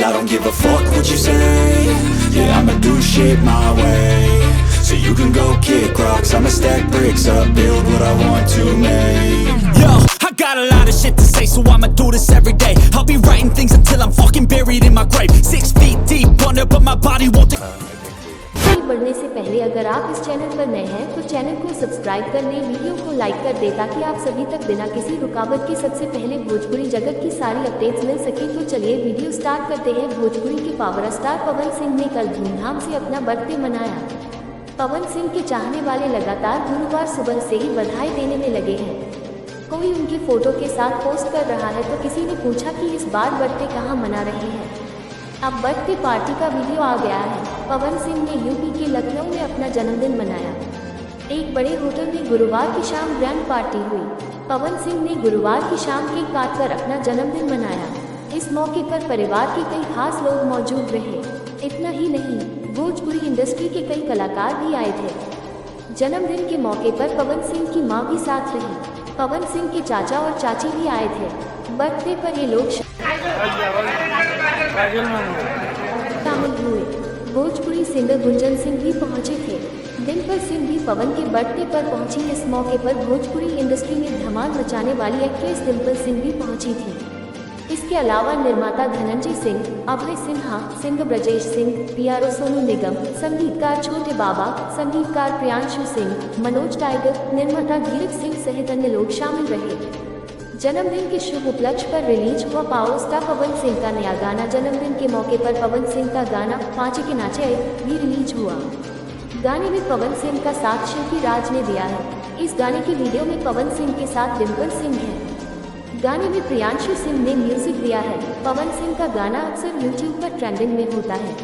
I don't give a fuck what you say. Yeah, I'ma do shit my way. So you can go kick rocks, I'ma stack bricks up, build what I want to make. Yo, I got a lot of shit to say, so I'ma do this every day. I'll be writing things until I'm fucking buried in my grave. 6 feet deep under, but my body won't. बढ़ने से पहले अगर आप इस channel पर नए हैं तो channel को सब्सक्राइब कर लें, वीडियो को लाइक कर दें ताकि आप सभी तक बिना किसी रुकावट के सबसे पहले भोजपुरी जगत की सारी अपडेट्स मिल सके। तो चलिए वीडियो स्टार्ट करते हैं। भोजपुरी के पावर स्टार पवन सिंह ने कल धूमधाम से अपना बर्थडे मनाया। पवन सिंह के चाहने वाले लगातार गुरुवार सुबह से ही बधाई देने में लगे हैं। कोई उनकी फोटो के साथ पोस्ट कर रहा है तो किसी ने पूछा कि इस बार बर्थडे कहाँ मना रहे हैं। अब बर्थडे पार्टी का वीडियो आ गया है। पवन सिंह ने यूपी के लखनऊ में अपना जन्मदिन मनाया। एक बड़े होटल में गुरुवार की शाम ग्रैंड पार्टी हुई। पवन सिंह ने गुरुवार की शाम केक काटकर अपना जन्मदिन मनाया। इस मौके पर परिवार के कई खास लोग मौजूद रहे। इतना ही नहीं, भोजपुरी इंडस्ट्री के कई कलाकार भी आए थे। जन्मदिन के मौके पर पवन सिंह की मां भी साथ रही। पवन सिंह के चाचा और चाची भी आए थे। बर्थडे पर ये लोग शामिल हुए। भोजपुरी सिंगर गुंजन सिंह भी पहुंचे थे। डिम्पल सिंह भी पवन के बर्थडे पर पहुंची। इस मौके पर भोजपुरी इंडस्ट्री में धमाल मचाने वाली एक्ट्रेस डिम्पल सिंह भी पहुंची थी। इसके अलावा निर्माता धनंजय सिंह, अभय सिन्हा, सिंगर ब्रजेश सिंह, पीआरओ सोनू निगम, संगीतकार छोटे बाबा, संगीतकार प्रियांशु सिंह, मनोज टाइगर, निर्माता धीरज सिंह सहित अन्य लोग शामिल रहे। जन्मदिन के शुभ उपलक्ष्य पर रिलीज हुआ पावर स्टार पवन सिंह का नया गाना। जन्मदिन के मौके पर पवन सिंह का गाना पाँचे के नाचे भी रिलीज हुआ। गाने में पवन सिंह का साथ शिल्पी राज ने दिया है। इस गाने के वीडियो में पवन सिंह के साथ डिम्पल सिंह है। गाने में प्रियांशु सिंह ने म्यूजिक दिया है। पवन सिंह का गाना अक्सर यूट्यूब पर ट्रेंडिंग में होता है।